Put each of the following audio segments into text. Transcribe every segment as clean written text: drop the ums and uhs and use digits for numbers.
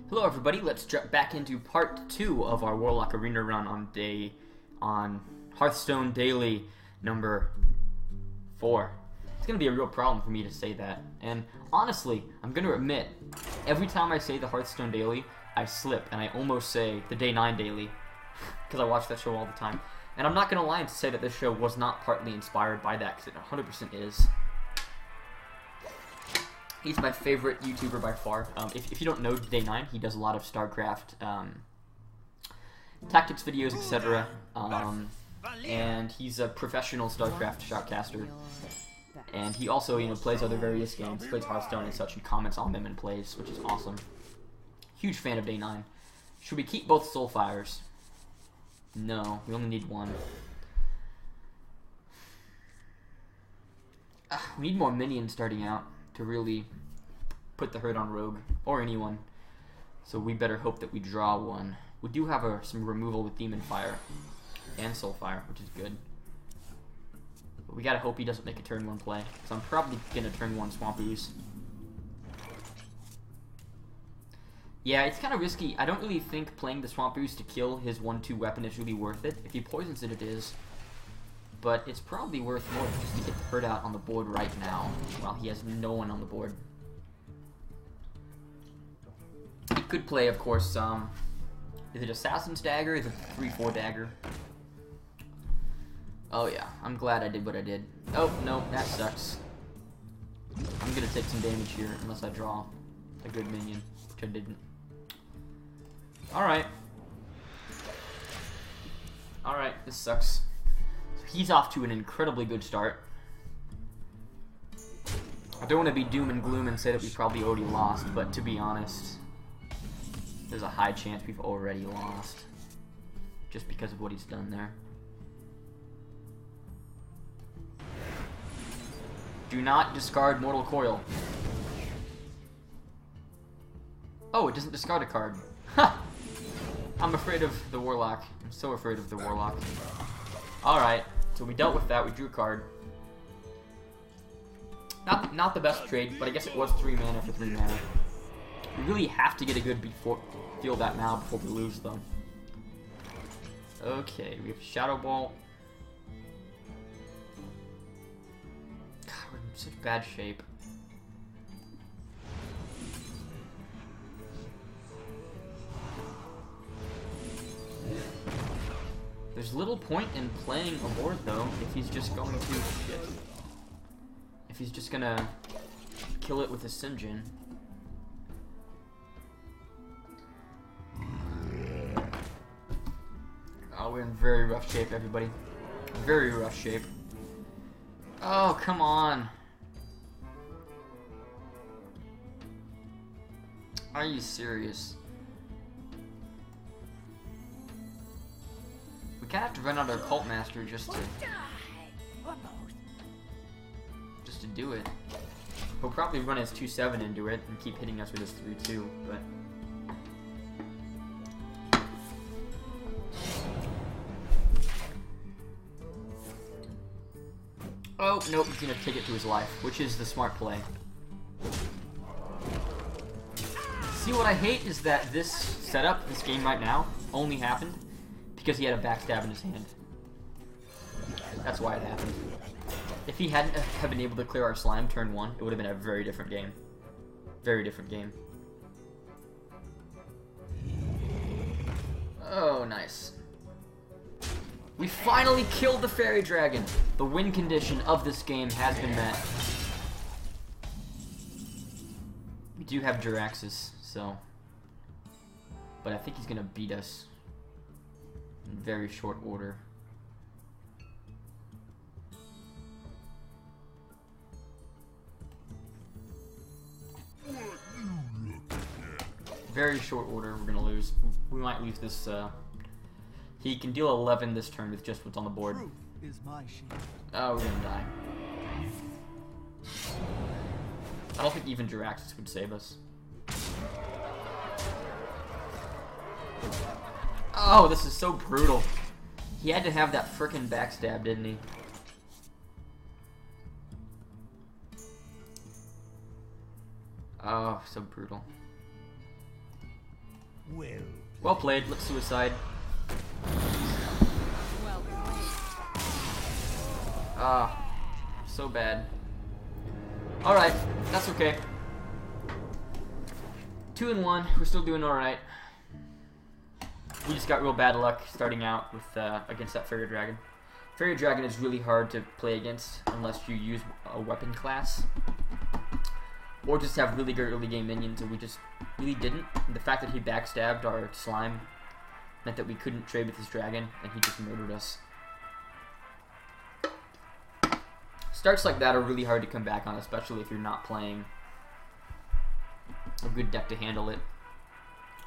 Hello everybody, let's jump back into part 2 of our Warlock Arena run on Hearthstone Daily number 4. It's going to be a real problem for me to say that, and honestly, I'm going to admit, every time I say the Hearthstone Daily, I slip and I almost say the Day 9 Daily, because I watch that show all the time. And I'm not going to lie and say that this show was not partly inspired by that, because it 100% is. He's my favorite YouTuber by far. If you don't know Day 9, he does a lot of StarCraft tactics videos, etc. And he's a professional StarCraft shoutcaster. And he also, plays other various games, plays Hearthstone and such, and comments on them and plays, which is awesome. Huge fan of Day 9. Should we keep both Soulfires? No, we only need one. We need more minions starting out to really put the hurt on Rogue, or anyone. So we better hope that we draw one. We do have some removal with Demon Fire and Soulfire, which is good. But we gotta hope he doesn't make a turn 1 play, so I'm probably gonna turn 1 Swamp Ooze. Yeah, it's kind of risky. I don't really think playing the Swamp Ooze to kill his 1-2 weapon is really worth it. If he poisons it, it is. But it's probably worth more just to get the hurt out on the board right now, while he has no one on the board. He could play, of course, is it Assassin's Dagger? Is it 3-4 Dagger? Oh yeah, I'm glad I did what I did. Oh, no, that sucks. I'm gonna take some damage here, unless I draw a good minion, which I didn't. Alright. Alright, this sucks. He's off to an incredibly good start. I don't want to be doom and gloom and say that we probably already lost, but to be honest, there's a high chance we've already lost. Just because of what he's done there. Do not discard Mortal Coil. Oh, it doesn't discard a card. Ha! I'm afraid of the Warlock. I'm so afraid of the Warlock. Alright. So we dealt with that, we drew a card. Not the best trade, but I guess it was 3 mana for 3 mana. We really have to get a good field that now before we lose, though. Okay, we have Shadow Ball. God, we're in such bad shape. There's little point in playing a board, though, if he's just going to shit. If he's just gonna kill it with a Sinjin. Oh, we're in very rough shape, everybody. Very rough shape. Oh, come on. Are you serious? We kind of have to run out our Cult Master just to do it. He'll probably run his 2-7 into it and keep hitting us with his 3-2, but oh, nope, he's gonna take it to his life, which is the smart play. See, what I hate is that this setup, this game right now, only happened because he had a backstab in his hand. That's why it happened. If he hadn't have been able to clear our slime turn 1, it would have been a very different game. Very different game. Oh, nice. We finally killed the Fairy Dragon! The win condition of this game has been met. We do have Jiraxis, so... But I think he's gonna beat us in very short order. Very short order, we're gonna lose. We might lose this, he can deal 11 this turn with just what's on the board. Oh, we're gonna die. I don't think even Jiraxis would save us. Oh, this is so brutal. He had to have that frickin' backstab, didn't he? Oh, so brutal. Well played. Let's suicide. Ah, so bad. Alright, that's okay. 2-1, we're still doing alright. We just got real bad luck starting out with against that Fairy Dragon. Fairy Dragon is really hard to play against unless you use a weapon class. Or just have really good early game minions, and we just really didn't. And the fact that he backstabbed our slime meant that we couldn't trade with his dragon, and he just murdered us. Starts like that are really hard to come back on, especially if you're not playing a good deck to handle it.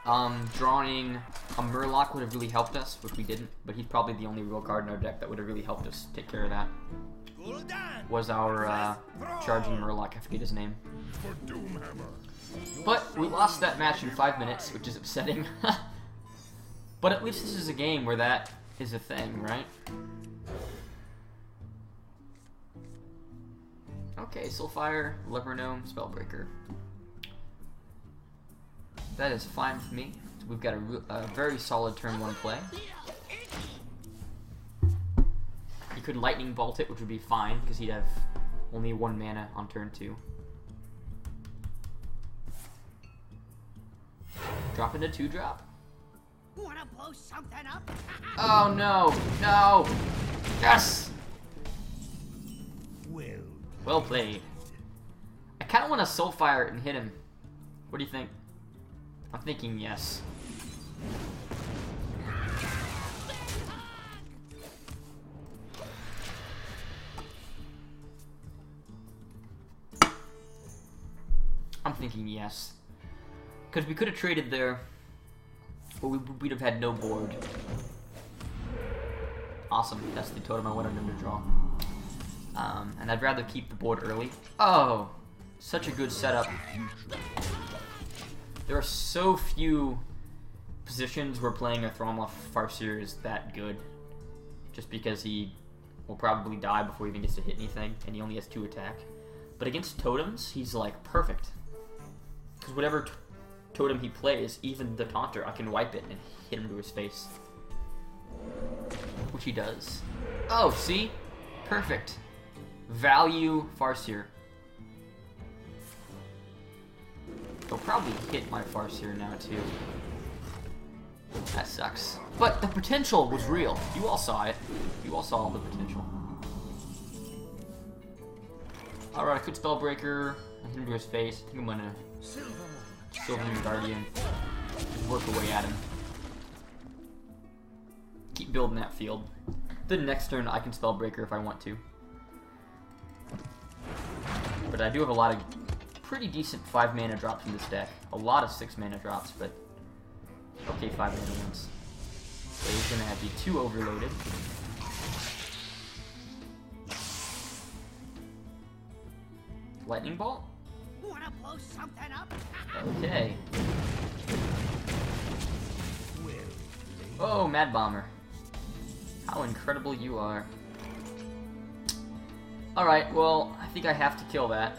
Drawing a Murloc would have really helped us, which we didn't, but he's probably the only real card in our deck that would have really helped us take care of that. Was our charging Murloc, I forget his name. But we lost that match in 5 minutes, which is upsetting. But at least this is a game where that is a thing, right? Okay, Soulfire, Leopardome, Spellbreaker. That is fine for me. So we've got a very solid turn 1 play. He could Lightning Bolt it, which would be fine, because he'd have only 1 mana on turn 2. Drop into 2-drop. Wanna blow something up? Oh no! No! Yes! Well played. I kind of want to Soulfire and hit him. What do you think? I'm thinking yes. I'm thinking yes. Because we could have traded there, but we'd have had no board. Awesome. That's the totem I wanted him to draw. And I'd rather keep the board early. Oh! Such a good setup. There are so few positions where playing a Thromoth Farseer is that good. Just because he will probably die before he even gets to hit anything, and he only has 2 attack. But against totems, he's like perfect. Because whatever totem he plays, even the Taunter, I can wipe it and hit him to his face. Which he does. Oh, see? Perfect. Value Farseer. He'll probably hit my Farseer now too. That sucks. But the potential was real. You all saw it. You all saw the potential. Alright, I could Spellbreaker. I hit him to his face. I think I'm gonna Silvermoon Guardian. Just work away at him. Keep building that field. The next turn I can Spellbreaker if I want to. But I do have a lot of pretty decent 5 mana drops in this deck. A lot of 6 mana drops, but okay, 5 mana ones. So he's gonna have you 2 overloaded. Lightning Bolt? Wanna blow something up? Okay. Oh, Mad Bomber. How incredible you are. Alright, well, I think I have to kill that.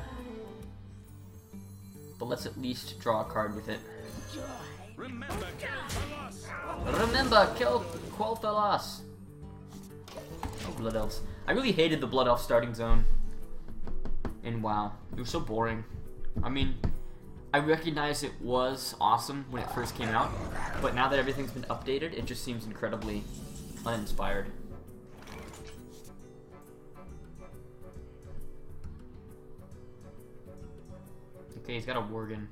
But let's at least draw a card with it. Remember, kill Quel'Thalas. Oh, Blood Elves. I really hated the Blood Elf starting zone. And wow, it was so boring. I mean, I recognize it was awesome when it first came out, but now that everything's been updated, it just seems incredibly uninspired. Okay, he's got a Worgen.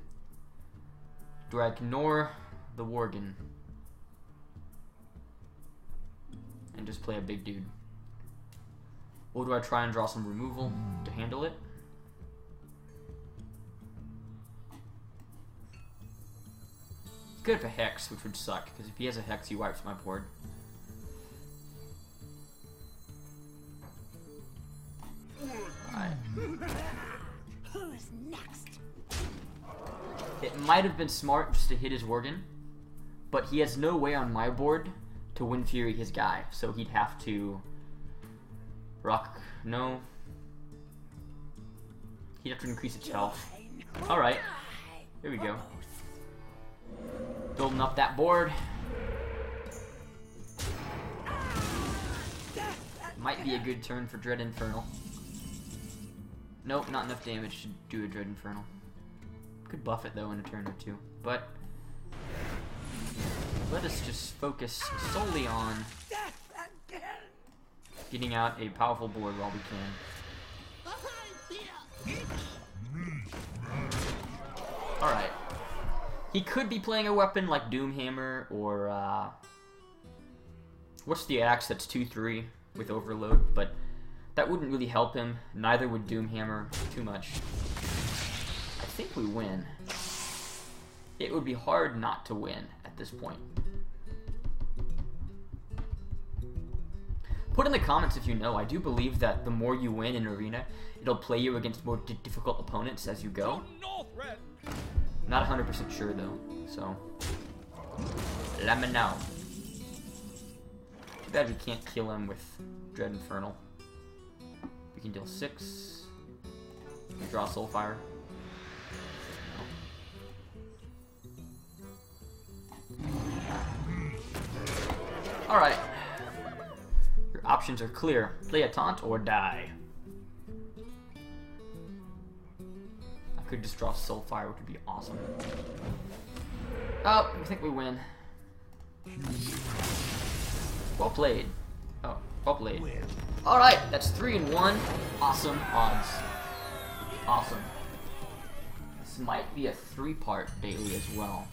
Do I ignore the Worgen and just play a big dude? Or do I try and draw some removal to handle it? He could have a Hex, which would suck, because if he has a Hex, he wipes my board. Alright. Who's next? It might have been smart just to hit his Worgen, but he has no way on my board to Wind Fury his guy, so he'd have to rock. No. He'd have to increase its health. Alright. Here we go. building up that board. Might be a good turn for Dread Infernal. Nope, not enough damage to do a Dread Infernal. Could buff it though in a turn or two, but let us just focus solely on getting out a powerful board while we can. Alright. He could be playing a weapon like Doomhammer or, what's the axe that's 2-3 with Overload, but that wouldn't really help him. Neither would Doomhammer too much. I think we win. It would be hard not to win at this point. Put in the comments if you know. I do believe that the more you win in Arena, it'll play you against more difficult opponents as you go. Not 100% sure though, so let me know. Too bad we can't kill him with Dread Infernal. We can deal 6. We draw Soulfire. Alright. Your options are clear. Play a taunt or die. I could just draw Soulfire, which would be awesome. Oh, I think we win. Well played. Oh, well played. Alright, that's 3-1. Awesome odds. Awesome. This might be a 3-part daily as well.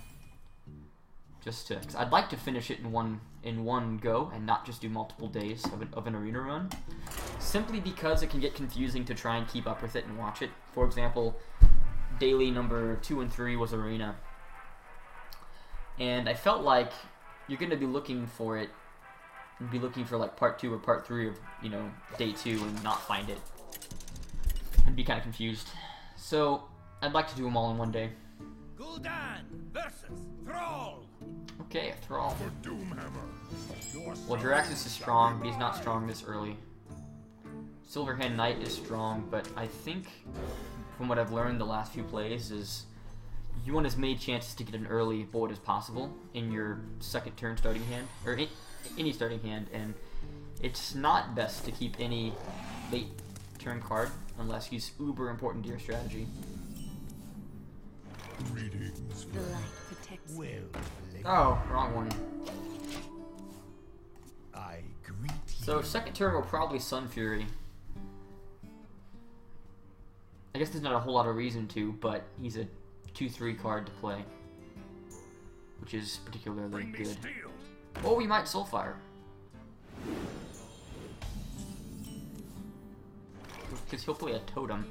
Just to, cause I'd like to finish it in one go and not just do multiple days of an arena run. Simply because it can get confusing to try and keep up with it and watch it. For example, daily number 2 and 3 was arena. And I felt like you're going to be looking for it, and be looking for like part 2 or part 3 of, you know, day 2 and not find it. And be kind of confused. So, I'd like to do them all in one day. Gul'dan versus Thrall. Okay, a Thrall. Well, Jiraxis is strong, but he's not strong this early. Silverhand Knight is strong, but I think, from what I've learned the last few plays, is you want as many chances to get an early board as possible in your second turn starting hand, or in any starting hand, and it's not best to keep any late turn card unless he's uber important to your strategy. Greetings. The light protects me. Oh, wrong one. I greet you. So second turn will probably Sun Fury. I guess there's not a whole lot of reason to, but he's a 2-3 card to play, which is particularly good. Oh, we might Soulfire. Because he'll play a Totem.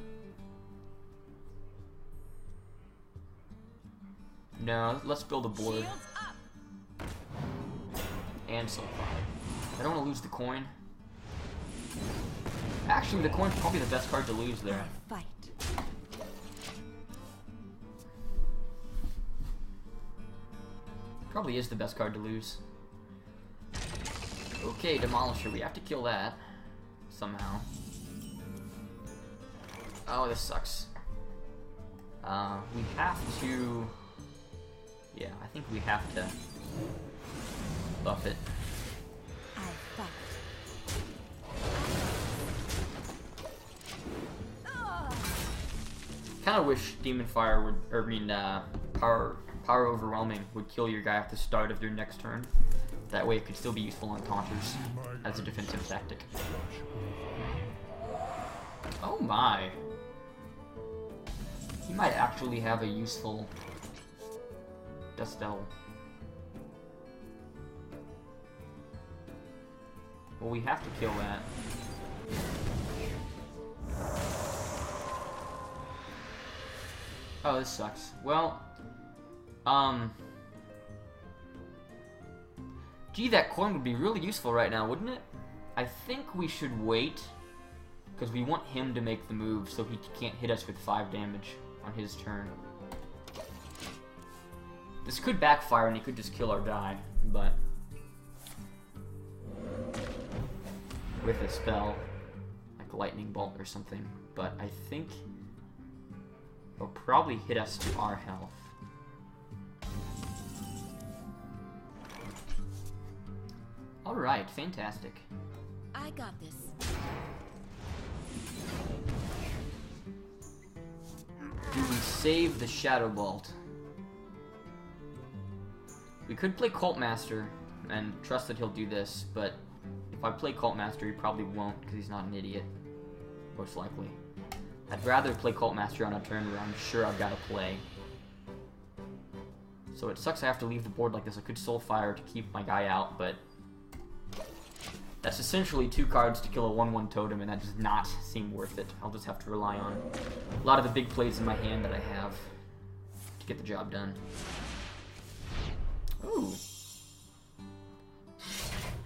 No, let's build a board. And Soulfire. I don't want to lose the coin. Actually, the coin's probably the best card to lose there. Fight. Probably is the best card to lose. Okay, Demolisher. We have to kill that. Somehow. Oh, this sucks. We have to... Yeah, I think we have to buff it. I fight. Kind of wish Demon Fire would, or I mean, Power Overwhelming would kill your guy at the start of your next turn. That way it could still be useful on counters as a defensive tactic. Oh my! He might actually have a useful Dust Devil. Well, we have to kill that. Oh, this sucks. Well, gee, that coin would be really useful right now, wouldn't it? I think we should wait, because we want him to make the move so he can't hit us with 5 damage on his turn. This could backfire and he could just kill our guy, but with a spell, like Lightning Bolt or something. But I think it'll probably hit us to our health. Alright, fantastic. I got this. Do we save the Shadow Bolt? We could play Cult Master and trust that he'll do this, but if I play Cult Master, he probably won't because he's not an idiot. Most likely. I'd rather play Cult Master on a turn where I'm sure I've got to play. So it sucks I have to leave the board like this. I could Soulfire to keep my guy out, but that's essentially 2 cards to kill a 1/1 totem, and that does not seem worth it. I'll just have to rely on a lot of the big plays in my hand that I have to get the job done. Ooh.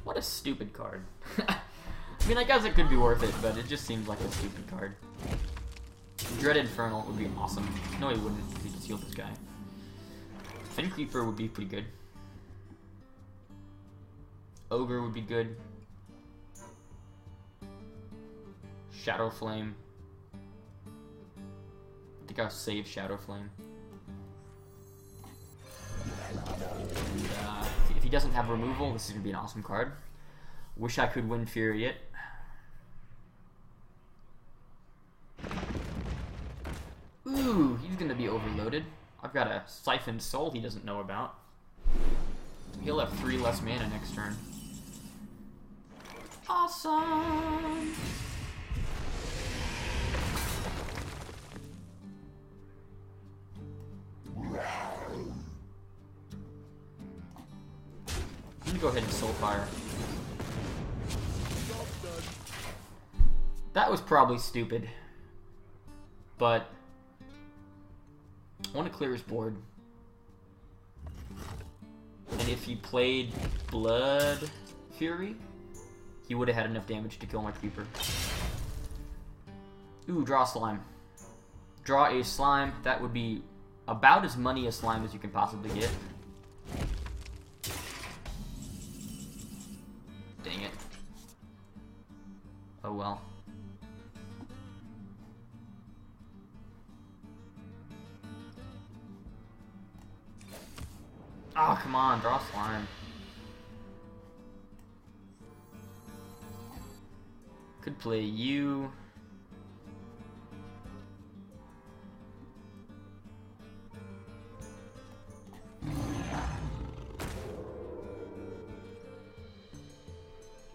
What a stupid card. I mean, I guess it could be worth it, but it just seems like a stupid card. Dread Infernal would be awesome. No, he wouldn't. He just healed this guy. Fin Creeper would be pretty good. Ogre would be good. Shadow Flame. I think I'll save Shadow Flame. If he doesn't have removal, this is going to be an awesome card. Wish I could win Fury it. Ooh, he's going to be overloaded. I've got a Siphoned Soul he doesn't know about. He'll have 3 less mana next turn. Awesome! I'm gonna go ahead and Soulfire. That was probably stupid. But I want to clear his board. And if he played Blood Fury, he would have had enough damage to kill my Creeper. Ooh, draw a slime. Draw a slime. That would be about as money a slime as you can possibly get. Dang it. Oh well. Oh, come on, draw slime. Could play you.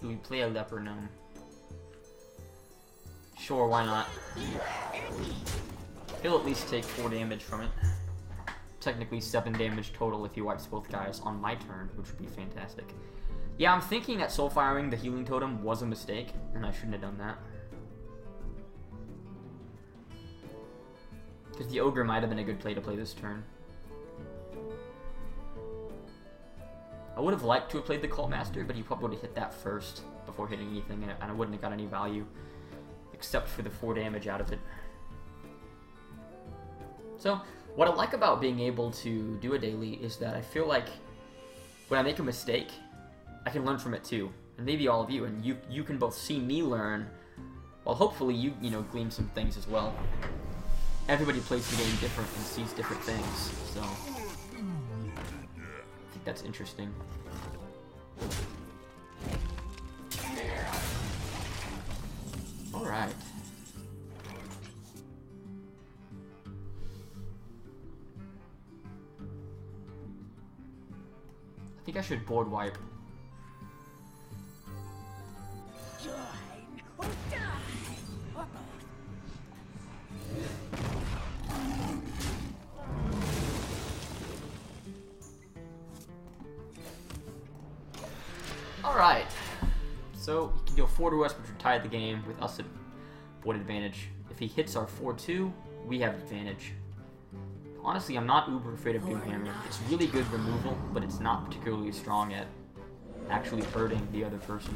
Do we play a Leper Gnome? Sure, why not? He'll at least take 4 damage from it. Technically 7 damage total if he wipes both guys on my turn, which would be fantastic. Yeah, I'm thinking that Soulfiring the Healing Totem was a mistake, and I shouldn't have done that. Because the Ogre might have been a good play to play this turn. I would have liked to have played the Cult Master, but he probably would have hit that first before hitting anything, and I wouldn't have got any value, except for the 4 damage out of it. So, what I like about being able to do a daily is that I feel like when I make a mistake, I can learn from it too. And maybe all of you, and you can both see me learn, while hopefully you glean some things as well. Everybody plays the game different and sees different things, so I think that's interesting. Alright. I think I should board wipe. Alright. So he can deal 4 to us, which would tie the game with us at board advantage. If he hits our 4-2, we have advantage. Honestly, I'm not uber afraid of Doomhammer. It's really good removal, but it's not particularly strong at actually hurting the other person.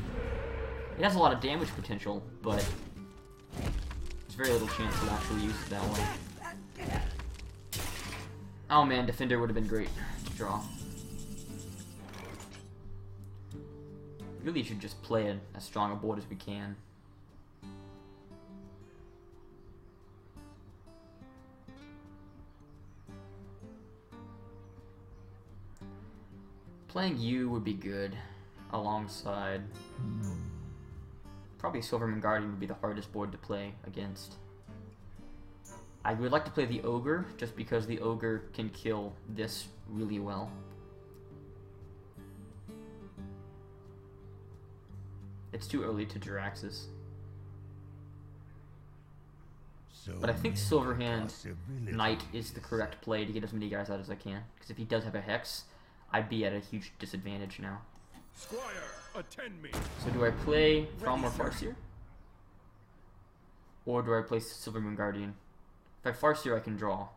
It has a lot of damage potential, but there's very little chance to actually use it that way. Oh man, Defender would have been great to draw. Really should just play as strong a board as we can. Playing you would be good. alongside... Probably Silverman Guardian would be the hardest board to play against. I would like to play the Ogre, just because the Ogre can kill this really well. It's too early to Jiraxis. But I think Silverhand Knight is the correct play to get as many guys out as I can. Because if he does have a Hex, I'd be at a huge disadvantage now. Squire, attend me. So do I play From or Farseer? Or do I play Silvermoon Guardian? If I Farseer, I can draw.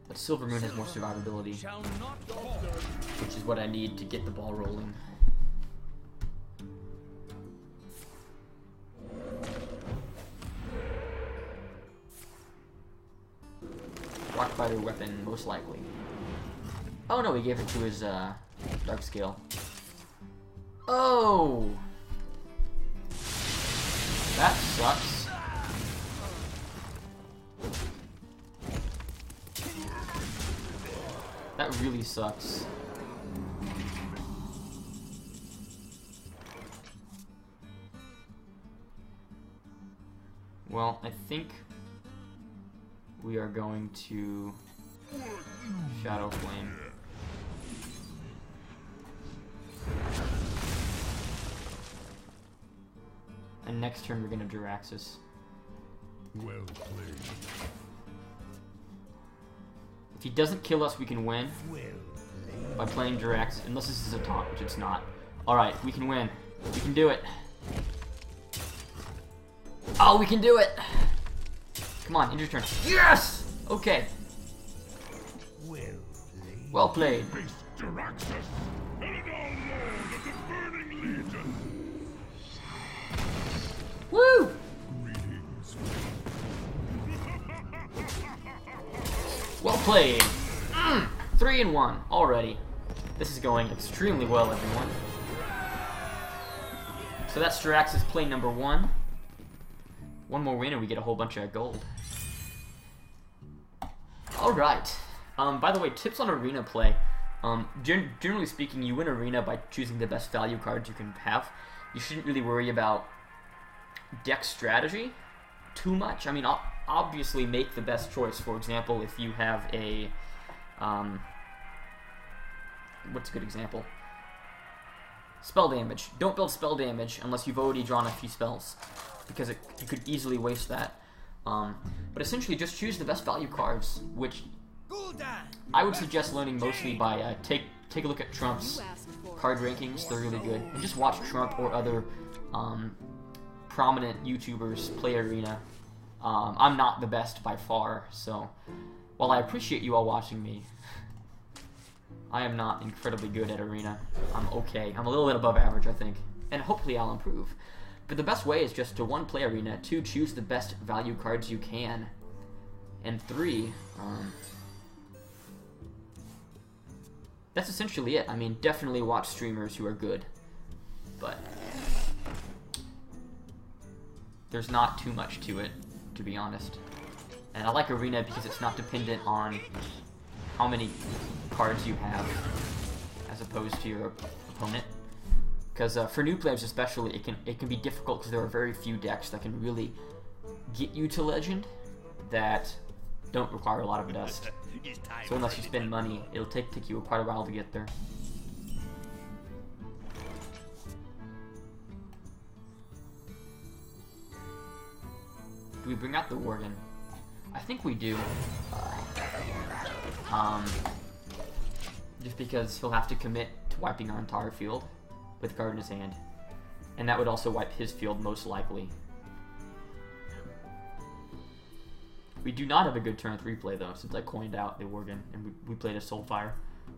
But Silvermoon has more survivability, Shall not fall. which is what I need to get the ball rolling. Rockfighter weapon, most likely. Oh no, he gave it to his Dark Scale. Oh! That sucks. That really sucks. Well, I think we are going to Shadow Flame. And next turn we're gonna Jiraxis. Well played. If he doesn't kill us, we can win Well played. by playing Jiraxis, unless this is a taunt, which it's not. Alright, we can win. We can do it. Oh, we can do it! Come on, end your turn. Yes! Okay. Well played. Well played. Face Jiraxis, Eladon Lord of the Burning Legion. Woo! Greetings. Well played. 3-1 already. This is going extremely well, everyone. So that's Jiraxis play number 1. One more win and we get a whole bunch of gold. Alright. By the way, tips on arena play. Generally speaking, you win arena by choosing the best value cards you can have. You shouldn't really worry about deck strategy too much. I mean, obviously make the best choice. For example, if you have a... what's a good example? Spell damage. Don't build spell damage unless you've already drawn a few spells, because you could easily waste that. But essentially, just choose the best value cards, which I would suggest learning mostly by take a look at Trump's card rankings. They're really good, and just watch Trump or other prominent YouTubers play Arena. I'm not the best by far, so while I appreciate you all watching me, I am not incredibly good at Arena. I'm okay. I'm a little bit above average, I think, and hopefully I'll improve. But the best way is just to 1, play Arena, 2, choose the best value cards you can, and 3, that's essentially it. I mean, definitely watch streamers who are good, but there's not too much to it, to be honest. And I like Arena because it's not dependent on how many cards you have as opposed to your opponent. Because for new players especially, it can be difficult because there are very few decks that can really get you to Legend that don't require a lot of dust. So unless you spend money, it'll take you quite a while to get there. Do we bring out the Worgen? I think we do. Just because he'll have to commit to wiping our entire field with card in his hand. And that would also wipe his field most likely. We do not have a good turn 3 play though, since I coined out the Worgen and we played a Soulfire.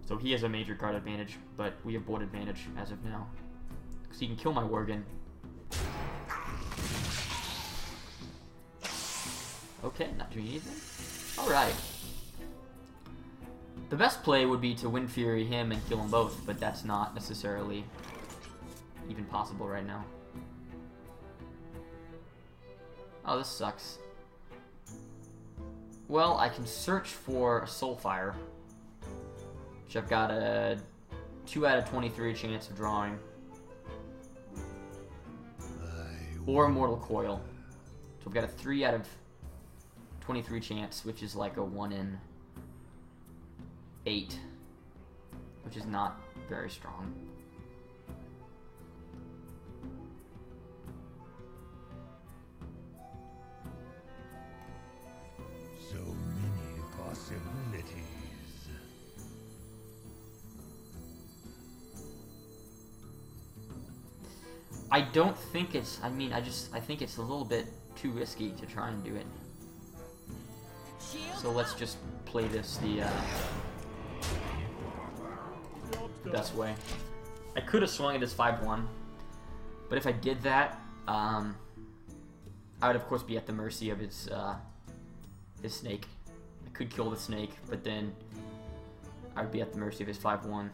So he has a major card advantage, but we have board advantage as of now. Because he can kill my Worgen. Okay, not doing anything. Alright. The best play would be to Wind Fury him and kill them both, but that's not necessarily even possible right now. Oh, this sucks. Well, I can search for a Soulfire, which I've got a 2 out of 23 chance of drawing. Or Mortal Coil. So I've got a 3 out of 23 chance, which is like a 1 in 8, which is not very strong. So many possibilities. I don't think it's, I think it's a little bit too risky to try and do it. So let's just play this the best way. I could have swung it as 5-1, but if I did that, I would of course be at the mercy of his snake. I could kill the snake, but then I would be at the mercy of his 5-1.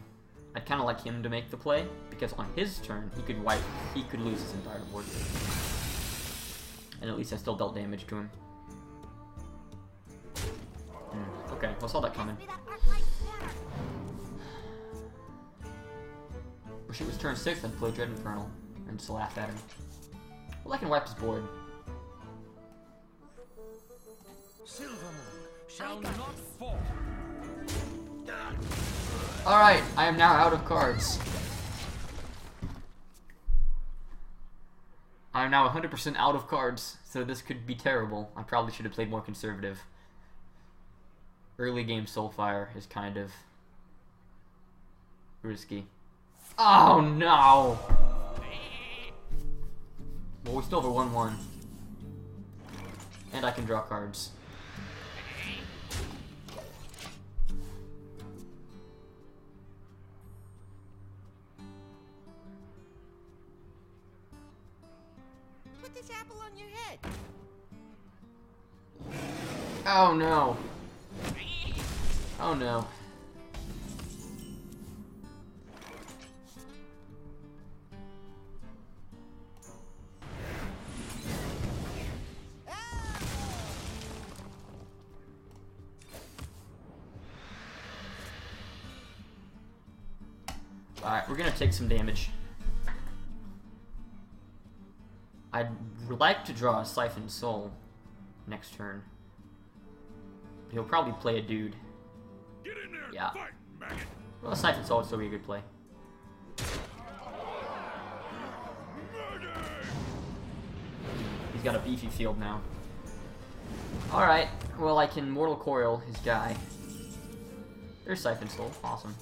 I'd kind of like him to make the play, because on his turn, he could lose his entire board. And at least I still dealt damage to him. Okay, I saw that coming. Wish it was turn 6, I'd play Dread Infernal, and just laugh at him. Well, I can wipe his board. Shall not fall. Alright, I am now out of cards. I am now 100% out of cards, so this could be terrible. I probably should have played more conservative. Early game Soulfire is kind of risky. Oh no! Well, we still have a 1-1. And I can draw cards. Put this apple on your head. Oh no. Oh no. Alright, we're gonna take some damage. I'd like to draw a Siphon Soul next turn. He'll probably play a dude. Get in there. Yeah. Fight, maggot. Well, a Siphon Soul would still be a good play. He's got a beefy field now. Alright, well I can Mortal Coil his guy. There's Siphon Soul, awesome.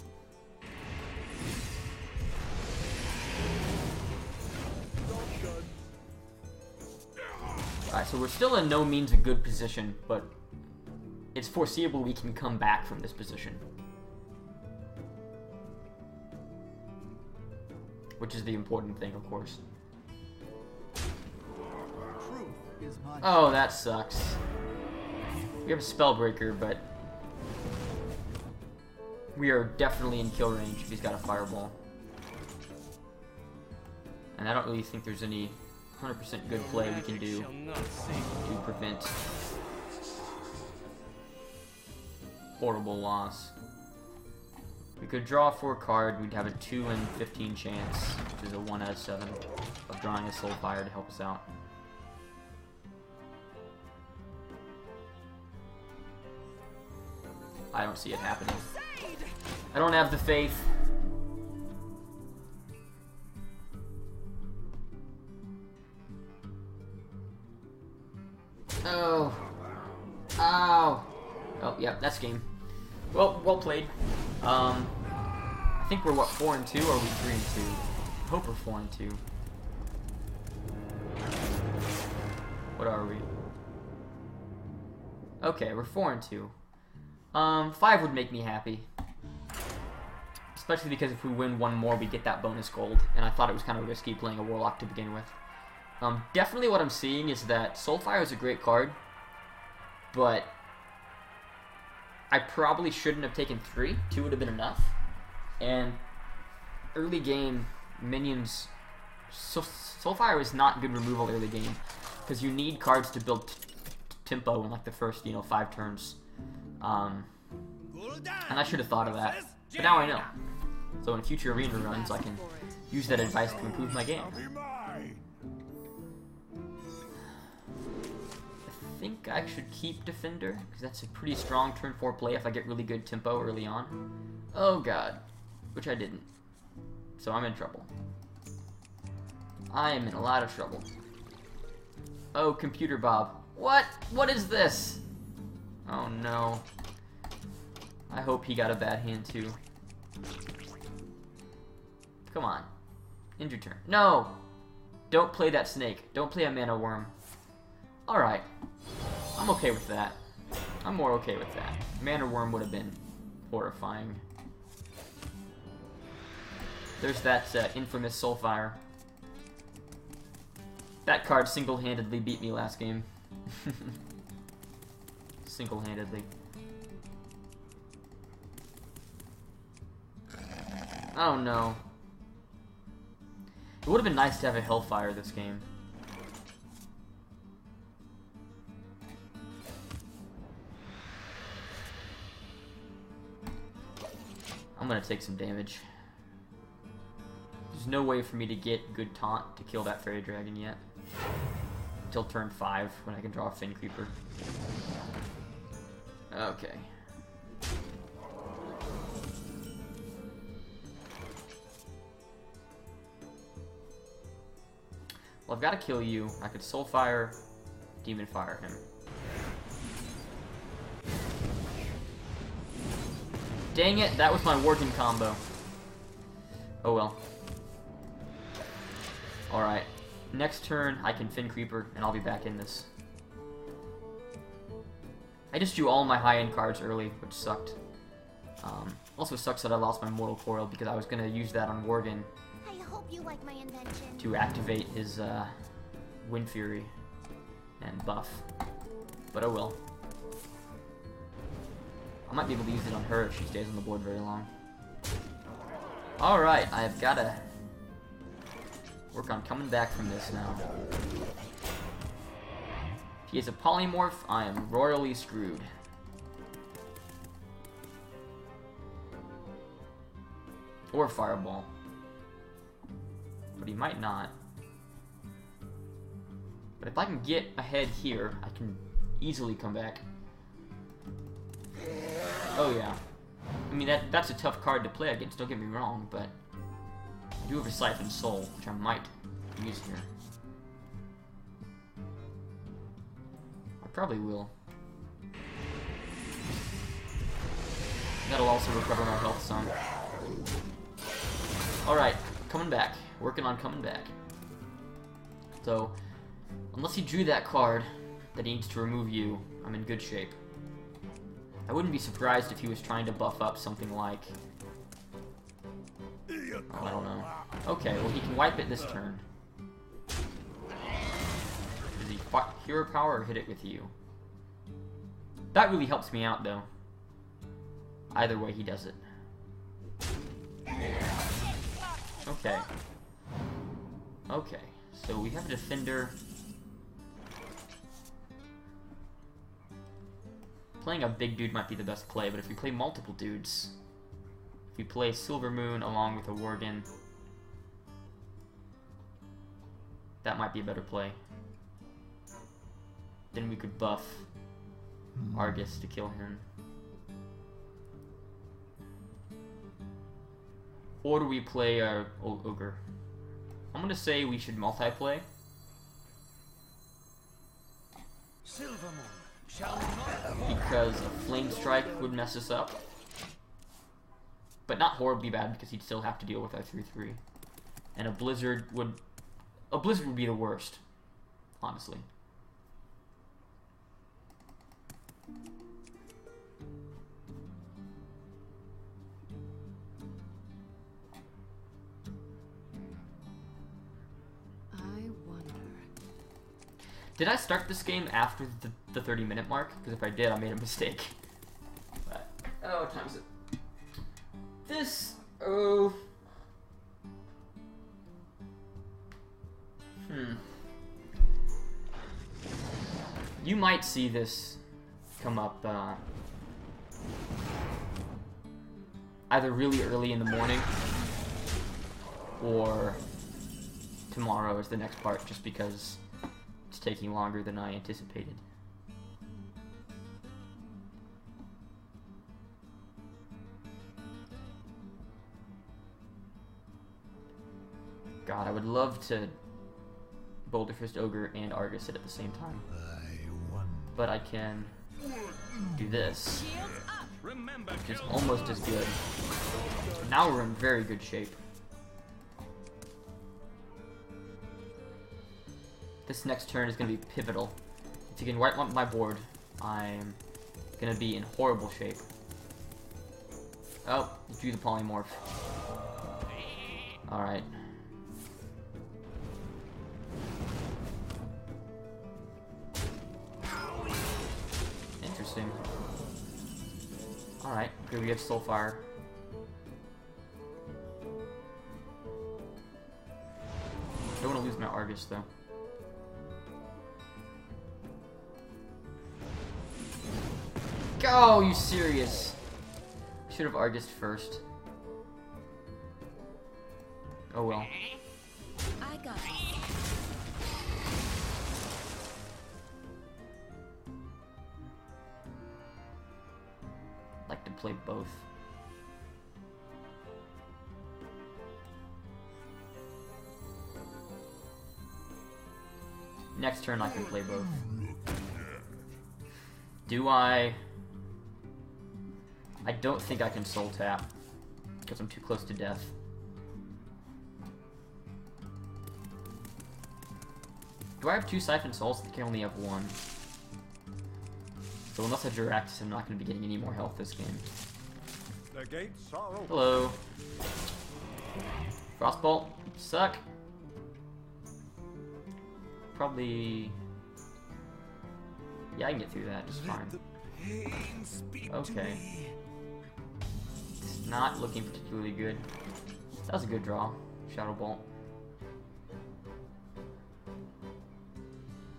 Alright, so we're still in no means a good position, but it's foreseeable we can come back from this position. Which is the important thing, of course. Oh, that sucks. We have a Spellbreaker, but we are definitely in kill range if he's got a Fireball. And I don't really think there's any 100% good play we can do to prevent horrible loss. We could draw for a card, we'd have a 2 in 15 chance, which is a 1 out of 7 of drawing a Soulfire to help us out. I don't see it happening. I don't have the faith. Oh. Ow. Oh, yeah, that's game. Well, well played. I think we're, what, 4-2, or are we 3-2? I hope we're 4-2. What are we? Okay, we're 4-2. 5 would make me happy. Especially because if we win one more, we get that bonus gold. And I thought it was kind of risky playing a Warlock to begin with. Definitely what I'm seeing is that Soulfire is a great card, but I probably shouldn't have taken 3. 2 would have been enough. And early game, minions... Soulfire is not good removal early game, because you need cards to build tempo in like the first, 5 turns. And I should have thought of that. But now I know. So in future arena runs, I can use that advice to improve my game. Be mine. I think I should keep Defender, because that's a pretty strong turn 4 play if I get really good tempo early on. Oh god. Which I didn't. So I'm in trouble. I am in a lot of trouble. Oh, Computer Bob. What? What is this? Oh no. I hope he got a bad hand too. Come on. End your turn. No! Don't play that snake. Don't play a mana worm. Alright. I'm okay with that. I'm more okay with that. Mana worm would have been horrifying. There's that infamous Soulfire. That card single-handedly beat me last game. Single-handedly. Oh no. It would have been nice to have a Hellfire this game. I'm gonna take some damage. There's no way for me to get good taunt to kill that Fairy Dragon yet. Until turn 5, when I can draw a Fin Creeper. Okay. Well, I've got to kill you. I could Soulfire, Demon Fire him. Dang it, that was my working combo. Oh well. Alright. Next turn, I can Fin Creeper, and I'll be back in this. I just drew all my high-end cards early, which sucked. Also sucks that I lost my Mortal Coil, because I was going to use that on Worgen I hope you like my invention. to activate his Wind Fury and buff. But oh well. I might be able to use it on her if she stays on the board very long. Alright, I've got to work on coming back from this now. If he is a polymorph, I am royally screwed. Or Fireball. But he might not. But if I can get ahead here, I can easily come back. Oh yeah. I mean, that's a tough card to play against, don't get me wrong, but I do have a Siphon Soul, which I might use here. I probably will. That'll also recover my health some. Alright, coming back. Working on coming back. So, unless he drew that card that he needs to remove you, I'm in good shape. I wouldn't be surprised if he was trying to buff up something like... Oh, I don't know. Okay, well he can wipe it this turn. Does he Hero Power or hit it with you? That really helps me out, though. Either way, he does it. Okay. Okay, so we have a Defender. Playing a big dude might be the best play, but if we play multiple dudes, if we play Silver Moon along with a Worgen, that might be a better play. Then we could buff Argus to kill him. Or do we play Ogre? I'm gonna say we should multiplay. Because a Flame Strike would mess us up. But not horribly bad, because he'd still have to deal with our 3/3. And a Blizzard would be the worst, honestly. Did I start this game after the 30-minute mark? Because if I did, I made a mistake. But, oh, what time is it? This, oh... You might see this come up, either really early in the morning or tomorrow is the next part, just because it's taking longer than I anticipated. God, I would love to Boulder Fist Ogre and Argus it at the same time. But I can do this, which is almost as good. Now we're in very good shape. This next turn is going to be pivotal. If you can wipe up my board, I'm going to be in horrible shape. Oh, drew the polymorph. Alright. Interesting. Alright, here we have Soulfire. Don't want to lose my Argus though. Go, you serious? Should have Argused first. Oh well. I got it. Like to play both. Next turn I can play both. Do I? I don't think I can soul tap because I'm too close to death. Do I have 2 Siphon Souls? I can only have 1. So unless I direct, I'm not going to be getting any more health this game. The gates are open. Hello. Frostbolt. Suck. Probably... Yeah, I can get through that just fine. Okay. It's not looking particularly good. That was a good draw. Shadow Bolt.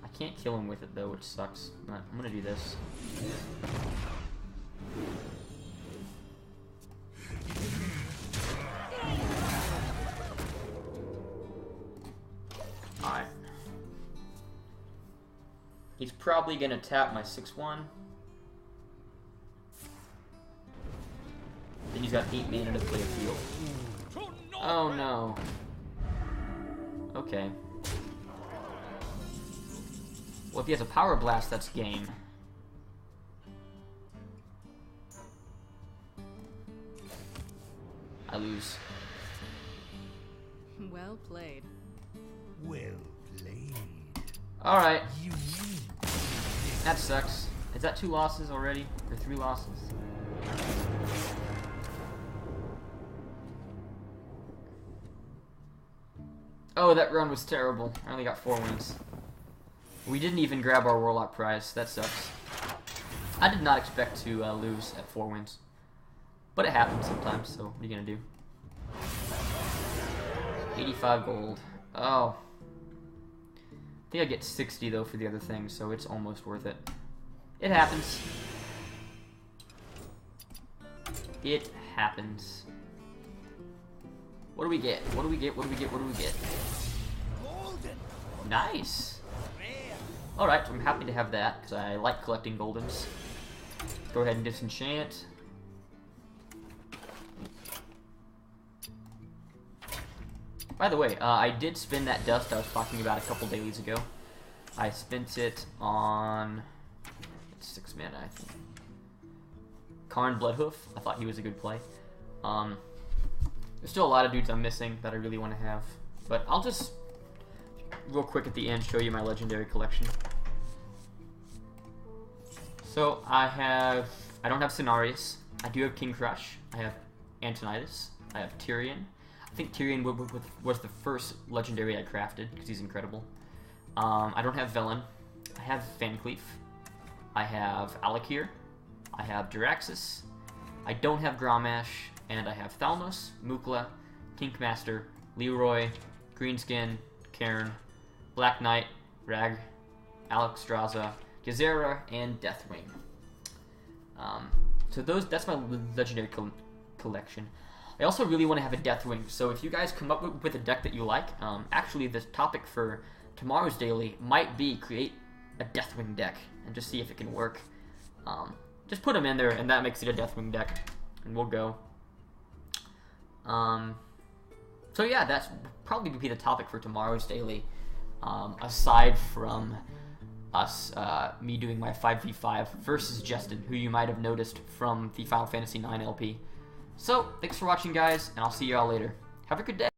I can't kill him with it though, which sucks. But I'm gonna do this. Alright. He's probably gonna tap my 6-1. Then he's got 8 mana to play a field. Oh no. Okay. Well, if he has a Power Blast, that's game. I lose. Well played. Well played. Alright. You win. That sucks. Is that 2 losses already? Or 3 losses? Oh, that run was terrible. I only got 4 wins. We didn't even grab our Warlock prize. That sucks. I did not expect to lose at 4 wins. But it happens sometimes, so what are you gonna do? 85 gold. Oh. I think I get 60 though for the other thing, so it's almost worth it. It happens. It happens. What do we get? What do we get? What do we get? What do we get? Nice! Alright, I'm happy to have that, because I like collecting goldens. Go ahead and disenchant. By the way, I did spin that dust I was talking about a couple dailies ago. I spent it on... It's 6 mana, I think. Karn Bloodhoof. I thought he was a good play. There's still a lot of dudes I'm missing that I really want to have. But I'll just, real quick at the end, show you my legendary collection. So, I don't have Cenarius. I do have King Crush. I have Antonidas. I have Tyrion. I think Tyrion was the first legendary I crafted, because he's incredible. I don't have Velen. I have Van Cleef. I have Alakir. I have Jiraxis. I don't have Grommash. And I have Thalnos, Mukla, Kinkmaster, Leroy, Greenskin, Cairn, Black Knight, Rag, Alexstrasza, Gezera, and Deathwing. So that's my legendary collection. I also really want to have a Deathwing, so if you guys come up with a deck that you like, actually this topic for tomorrow's daily might be create a Deathwing deck and just see if it can work. Just put them in there, and that makes it a Deathwing deck, and we'll go. So yeah, that's probably be the topic for tomorrow's daily, aside from me doing my 5v5 versus Justin, who you might have noticed from the Final Fantasy IX LP. So, thanks for watching, guys, and I'll see you all later. Have a good day.